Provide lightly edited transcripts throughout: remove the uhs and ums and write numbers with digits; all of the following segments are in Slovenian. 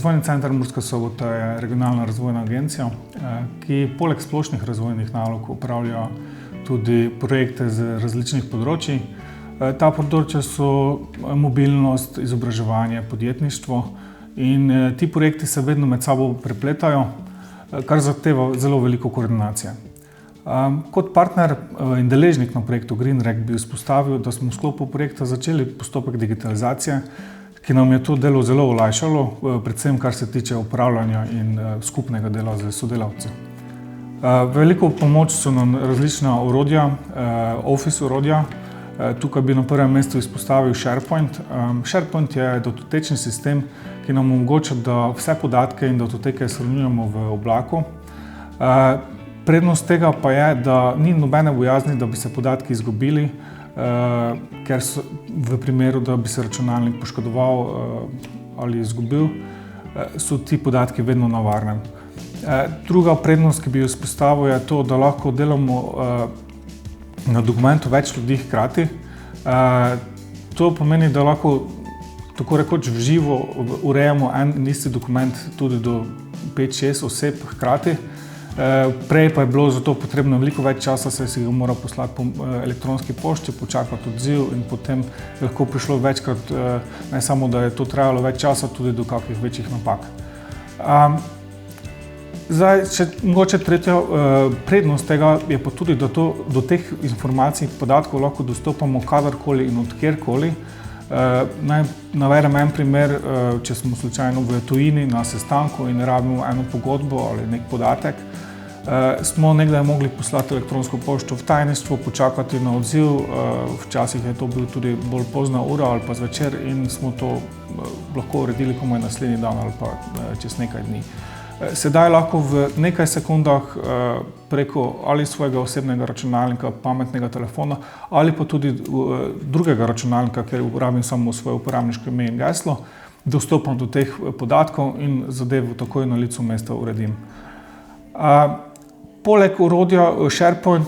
Razvojni center Murska Sobota je regionalna razvojna agencija, ki poleg splošnih razvojnih nalog upravlja tudi projekte z različnih področij. Ta področja so mobilnost, izobraževanje, podjetništvo in ti projekti se vedno med sabo prepletajo, kar zahteva zelo veliko koordinacije. Kot partner in deležnik na projektu GreenRec bi izpostavil, da smo v sklopu projekta začeli postopek digitalizacije, ki nam je to delo zelo olajšalo, predvsem kar se tiče upravljanja in skupnega dela z sodelavci. Veliko pomoč so nam različna orodja, Office orodja. Tukaj bi na prvem mestu izpostavil SharePoint. SharePoint je datotečni sistem, ki nam omogoča, da vse podatke in datoteke shranjujemo v oblaku. Prednost tega pa je, da ni nobene bojazni, da bi se podatki izgubili, ker so v primeru, da bi se računalnik poškodoval ali izgubil, so ti podatki vedno na varnem. Druga prednost, ki bi jo izpostavil, je to, da lahko delamo na dokumentu več ljudi hkrati. To pomeni, da lahko tako rekoč v živo urejamo en in isti dokument tudi do 5-6 oseb hkrati. Prej pa je bilo za to potrebno veliko več časa, saj si ga mora poslati po elektronski pošti, počakati odziv in potem lahko prišlo večkrat, ne samo da je to trajalo več časa, tudi do kakšnih večjih napak. Mogoče tretja prednost tega je pa tudi, da do teh informacij, podatkov lahko dostopamo kadarkoli in od kjerkoli. Naj navedem en primer, če smo slučajno v tujini na sestanku in rabimo eno pogodbo ali nek podatek, smo nekdaj mogli poslati elektronsko pošto v tajništvo, počakati na odziv, včasih je to bil tudi bolj pozna ura ali pa zvečer in smo to lahko uredili komaj naslednji dan ali pa čez nekaj dni. Sedaj lahko v nekaj sekundah preko ali svojega osebnega računalnika, pametnega telefona ali pa tudi drugega računalnika, kjer uporabim samo svoje uporabniško ime in geslo, dostopam do teh podatkov in zadevo takoj na licu mesta uredim. Poleg orodja SharePoint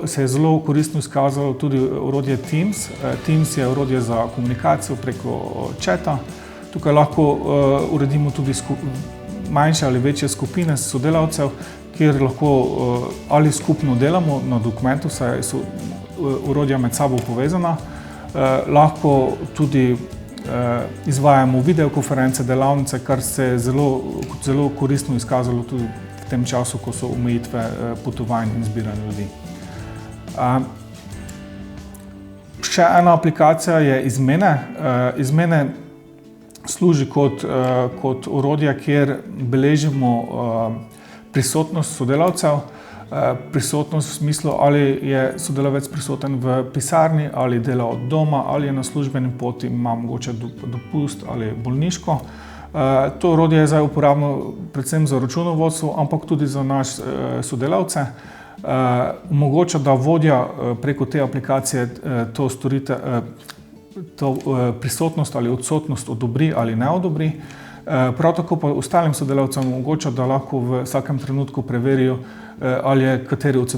se je zelo koristno izkazalo tudi orodje Teams. Teams je orodje za komunikacijo preko chata. Tukaj lahko uredimo tudi manjše ali večje skupine sodelavcev, kjer lahko ali skupno delamo na dokumentu, saj so orodja med sabo povezana. Lahko tudi izvajamo videokonference, delavnice, kar se je zelo koristno izkazalo tudi v tem času, ko so omejitve potovanj in zbiranja ljudi. Še ena aplikacija je Izmene. Izmene služi kot orodje, kjer beležimo prisotnost sodelavcev. Prisotnost v smislu, ali je sodelavec prisoten v pisarni, ali dela od doma, ali je na službeni poti, ima mogoče dopust ali bolniško. To orodje je zdaj uporabno predvsem za računovodstvo, ampak tudi za naše sodelavce. Omogoča, da vodja preko te aplikacije to prisotnost ali odsotnost odobri ali ne odobri. Prav tako pa ostalim sodelavcem omogoča, da lahko v vsakem trenutku preverijo, ali je kateri od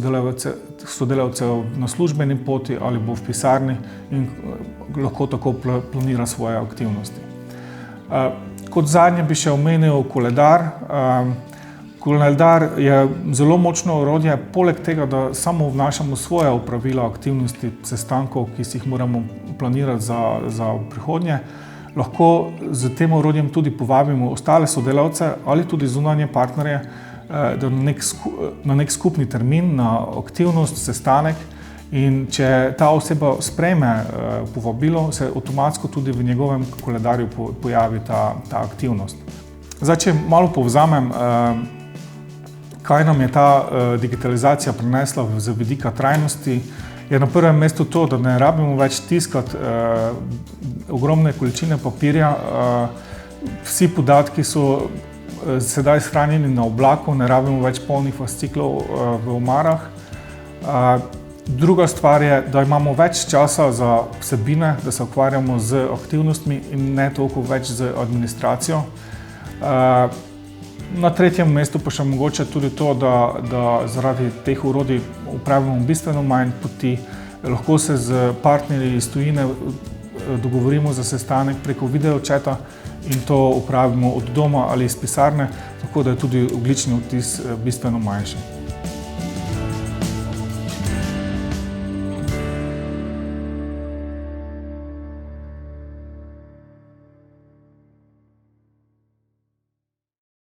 sodelavcev na službeni poti ali bo v pisarni in lahko tako planira svoje aktivnosti. Kot zadnje bi še omenil koledar. Koledar je zelo močno orodje, poleg tega, da samo vnašamo svoje opravila, aktivnosti, sestankov, ki si jih moramo planirati za prihodnje. Lahko z tem orodjem tudi povabimo ostale sodelavce ali tudi zunanje partnerje na nek skupni termin, na aktivnost, sestanek, in če ta oseba sprejme povabilo, se avtomatsko tudi v njegovem koledarju pojavi ta aktivnost. Zdaj, če malo povzamem, kaj nam je ta digitalizacija prinesla z vidika trajnosti, je na prvem mestu to, da ne rabimo več tiskati ogromne količine papirja. Vsi podatki so sedaj shranjeni na oblaku, ne rabimo več polnih fasciklov v omarah. Druga stvar je, da imamo več časa za vsebine, da se ukvarjamo z aktivnostmi in ne toliko več z administracijo. Na tretjem mestu pa še mogoče tudi to, da zaradi teh orodij upravimo bistveno manj poti. Lahko se z partnerji iz tujine dogovorimo za sestanek preko videočeta in to opravimo od doma ali iz pisarne, tako da je tudi ogljični odtis bistveno manjši.